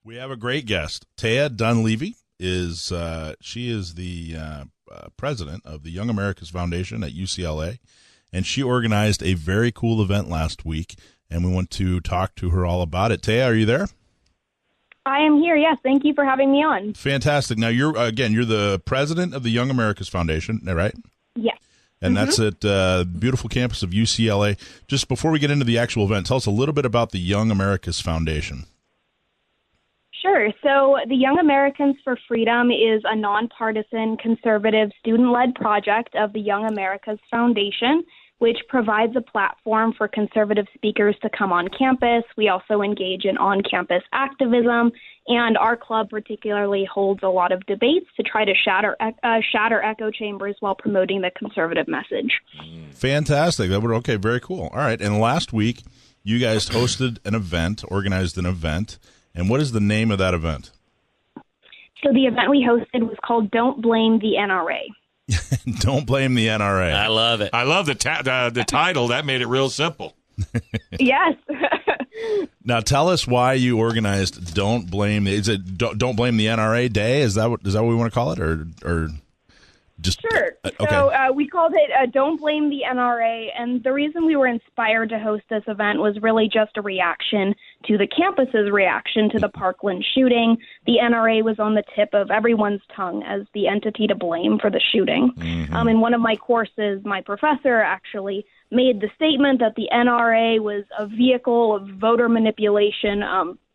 We have a great guest. Taya Dunleavy is she is the president of the Young Americas Foundation at UCLA, and she organized a very cool event last week, and we want to talk to her all about it. Taya, are you there? I am here, yes. Thank you for having me on. Fantastic. Now, you're the president of the Young Americas Foundation, right? Yes. And that's at the beautiful campus of UCLA. Just before we get into the actual event, tell us a little bit about the Young Americas Foundation. Sure. So the Young Americans for Freedom is a nonpartisan, conservative, student-led project of the Young Americas Foundation, which provides a platform for conservative speakers to come on campus. We also engage in on-campus activism, and our club particularly holds a lot of debates to try to shatter echo chambers while promoting the conservative message. Fantastic. Okay, very cool. All right, and last week you guys hosted an event, organized an event, and what is the name of that event? So the event we hosted was called Don't Blame the NRA. Don't blame the NRA. I love it. I love the title. That made it real simple. Yes. Now tell us why you organized Don't Blame. Is it Don't Blame the NRA Day? Is that what we want to call it, or just sure? Okay. So we called it Don't Blame the NRA, and the reason we were inspired to host this event was really just a reaction to the campus's reaction to the Parkland shooting. The NRA was on the tip of everyone's tongue as the entity to blame for the shooting. Mm-hmm. In one of my courses, my professor actually made the statement that the NRA was a vehicle of voter manipulation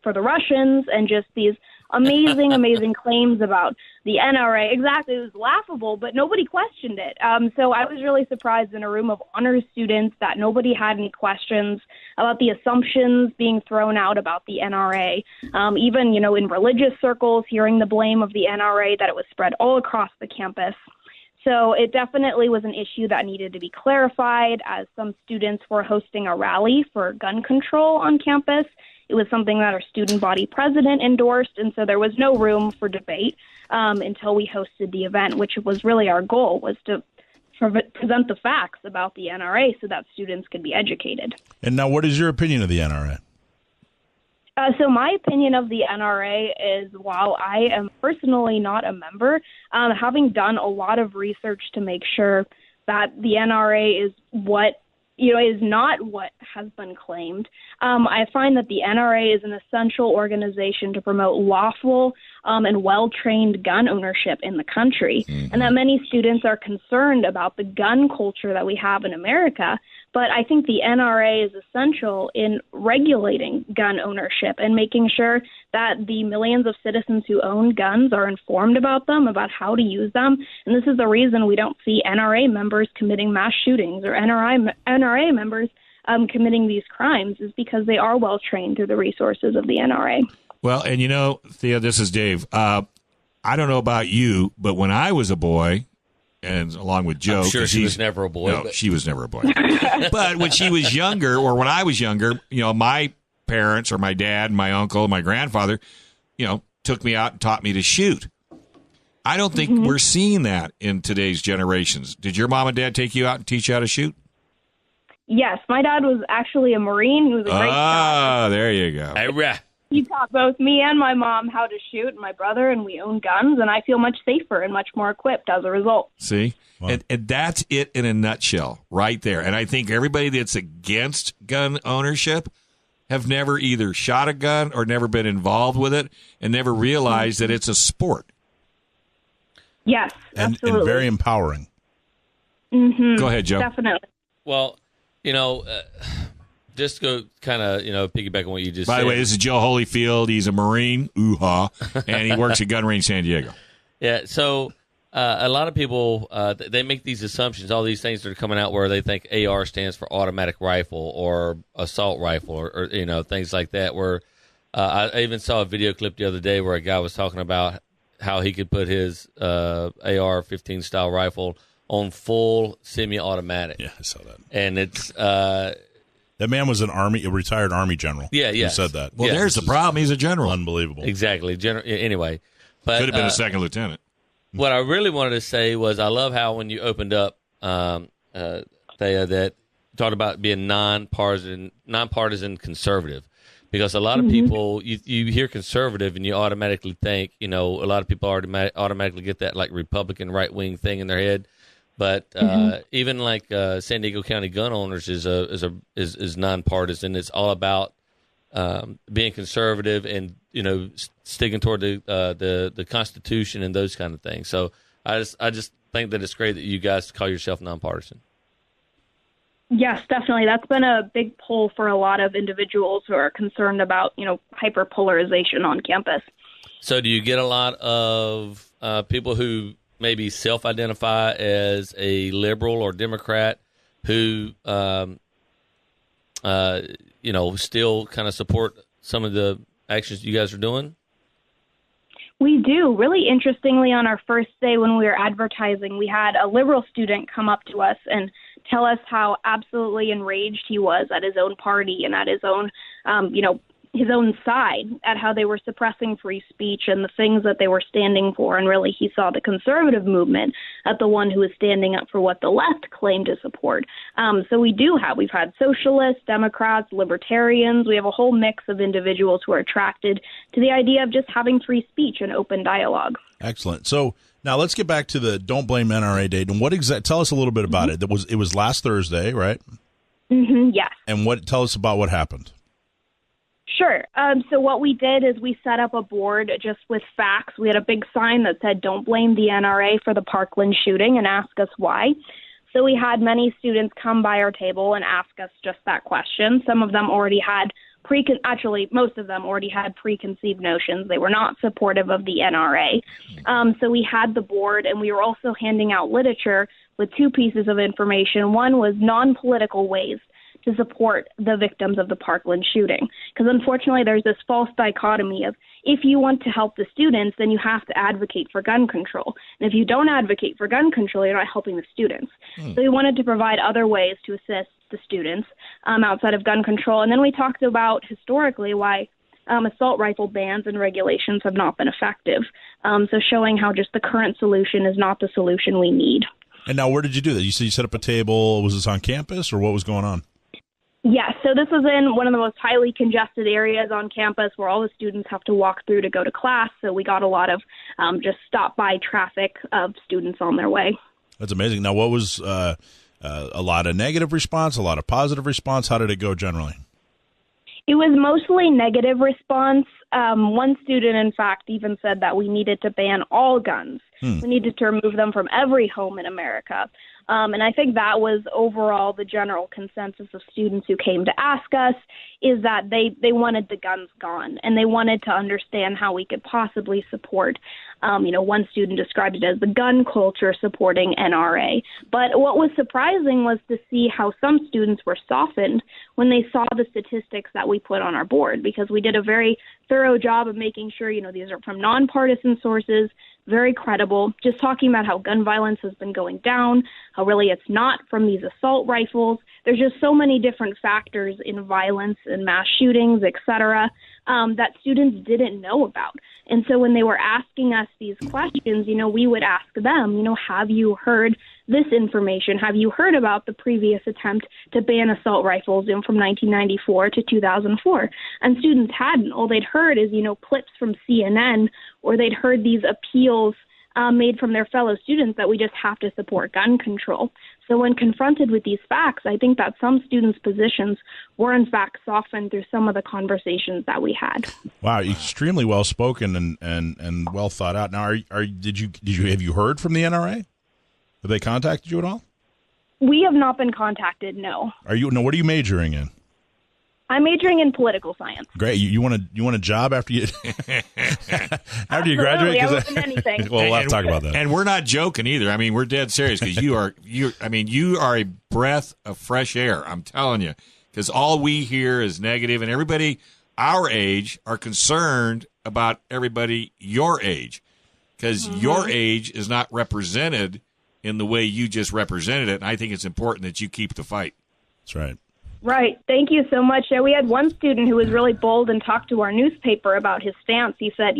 for the Russians, and just these amazing claims about the NRA. Exactly. It was laughable, but nobody questioned it. So I was really surprised in a room of honors students that nobody had any questions about the assumptions being thrown out about the NRA. Even, in religious circles, hearing the blame of the NRA, that it was spread all across the campus. So it definitely was an issue that needed to be clarified, as some students were hosting a rally for gun control on campus. It was something that our student body president endorsed, and so there was no room for debate until we hosted the event, which was really our goal, was to present the facts about the NRA so that students could be educated. And now, what is your opinion of the NRA? So my opinion of the NRA is, while I am personally not a member, having done a lot of research to make sure that the NRA is is not what has been claimed. I find that the NRA is an essential organization to promote lawful and well-trained gun ownership in the country, and that many students are concerned about the gun culture that we have in America. But I think the NRA is essential in regulating gun ownership and making sure that the millions of citizens who own guns are informed about them, about how to use them. And this is the reason we don't see NRA members committing mass shootings or NRA members committing these crimes, is because they are well trained through the resources of the NRA. Well, and Thea, this is Dave. I don't know about you, but when I was a boy, and along with Joe, I'm sure she was never a boy. No, she was never a boy. But when she was younger, or when I was younger, my parents or my dad, my uncle, my grandfather, took me out and taught me to shoot. I don't think we're seeing that in today's generations. Did your mom and dad take you out and teach you how to shoot? Yes, my dad was actually a Marine. He was a great shot. There you go. He taught both me and my mom how to shoot, and my brother, and we own guns, and I feel much safer and much more equipped as a result. See? Wow. And that's it in a nutshell right there. And I think everybody that's against gun ownership have never either shot a gun or never been involved with it and never realized that it's a sport. Yes, absolutely. And very empowering. Go ahead, Joe. Definitely. Well, just go kind of, piggyback on what you just said. By the way, this is Joe Holyfield. He's a Marine, and he works at Gun Range San Diego. Yeah, so a lot of people, they make these assumptions, all these things that are coming out where they think AR stands for automatic rifle or assault rifle or things like that, where I even saw a video clip the other day where a guy was talking about how he could put his AR-15 style rifle on full semi-automatic. Yeah, I saw that. And it's... that man was a retired Army general. Yeah. Who said that. Well, there's the problem. He's a general. Unbelievable. Exactly. Anyway. But, could have been a second lieutenant. What I really wanted to say was I love how when you opened up, Thea, that you talked about being nonpartisan conservative. Because a lot of people, you hear conservative and you automatically think, a lot of people automatically get that like Republican right wing thing in their head. But even like San Diego County Gun Owners is nonpartisan. It's all about being conservative and sticking toward the Constitution and those kind of things. So I just think that it's great that you guys call yourself nonpartisan. Yes, definitely. That's been a big pull for a lot of individuals who are concerned about, hyperpolarization on campus. So do you get a lot of people who maybe self-identify as a liberal or Democrat who, still kind of support some of the actions you guys are doing? We do. Really interestingly, on our first day when we were advertising, we had a liberal student come up to us and tell us how absolutely enraged he was at his own party and at his own, his own side, at how they were suppressing free speech and the things that they were standing for. And really, he saw the conservative movement as the one who was standing up for what the left claimed to support. So we've had socialists, Democrats, libertarians. We have a whole mix of individuals who are attracted to the idea of just having free speech and open dialogue. Excellent. So now let's get back to the Don't Blame NRA date. And tell us a little bit about it. It was last Thursday, right? Yes. And tell us about what happened. Sure. So what we did is we set up a board just with facts. We had a big sign that said, "Don't blame the NRA for the Parkland shooting," and ask us why. So we had many students come by our table and ask us just that question. Some of them already had most of them already had preconceived notions. They were not supportive of the NRA. So we had the board, and we were also handing out literature with two pieces of information. One was non-political ways to support the victims of the Parkland shooting. Because unfortunately, there's this false dichotomy of if you want to help the students, then you have to advocate for gun control. And if you don't advocate for gun control, you're not helping the students. So we wanted to provide other ways to assist the students outside of gun control. And then we talked about historically why assault rifle bans and regulations have not been effective. So showing how just the current solution is not the solution we need. And now where did you do that? You said you set up a table. Was this on campus or what was going on? Yes, so this is in one of the most highly congested areas on campus where all the students have to walk through to go to class. So we got a lot of just stop-by traffic of students on their way. That's amazing. Now, what was a lot of negative response, a lot of positive response? How did it go generally? It was mostly negative response. One student, in fact, even said that we needed to ban all guns. We needed to remove them from every home in America. And I think that was overall the general consensus of students who came to ask us, is that they wanted the guns gone, and they wanted to understand how we could possibly support. One student described it as the gun culture supporting NRA. But what was surprising was to see how some students were softened when they saw the statistics that we put on our board, because we did a very thorough job of making sure, these are from nonpartisan sources, very credible, just talking about how gun violence has been going down, how really it's not from these assault rifles. There's just so many different factors in violence and mass shootings, et cetera, that students didn't know about. And so when they were asking us these questions, we would ask them, have you heard this information? Have you heard about the previous attempt to ban assault rifles from 1994 to 2004? And students hadn't. All they'd heard is, clips from CNN, or they'd heard these appeals made from their fellow students that we just have to support gun control. So when confronted with these facts, I think that some students' positions were in fact softened through some of the conversations that we had. Wow, extremely well spoken and well thought out. Now, have you heard from the NRA? Have they contacted you at all? We have not been contacted. No. What are you majoring in? I'm majoring in political science. Great. You want a job after you Absolutely. graduate? I open anything. Well, we'll have to talk about that. And we're not joking either. I mean, we're dead serious, because you are a breath of fresh air. I'm telling you, because all we hear is negative, and everybody our age are concerned about everybody your age, because your age is not represented in the way you just represented it. And I think it's important that you keep the fight. That's right. Right. Thank you so much. We had one student who was really bold and talked to our newspaper about his stance. He said,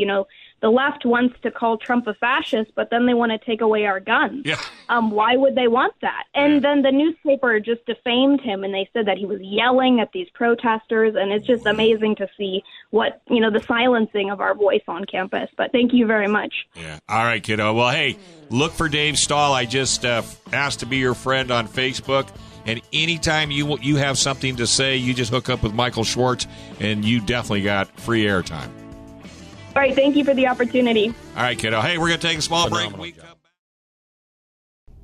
the left wants to call Trump a fascist, but then they want to take away our guns. Yeah. Why would they want that? And then the newspaper just defamed him, and they said that he was yelling at these protesters, and it's just amazing to see what, the silencing of our voice on campus. But thank you very much. Yeah. All right, kiddo. Well, hey, look for Dave Stahl. I just asked to be your friend on Facebook. And anytime you have something to say, you just hook up with Michael Schwartz, and you definitely got free airtime. All right, thank you for the opportunity. All right, kiddo. Hey, we're going to take a small break.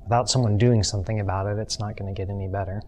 Without someone doing something about it, it's not going to get any better.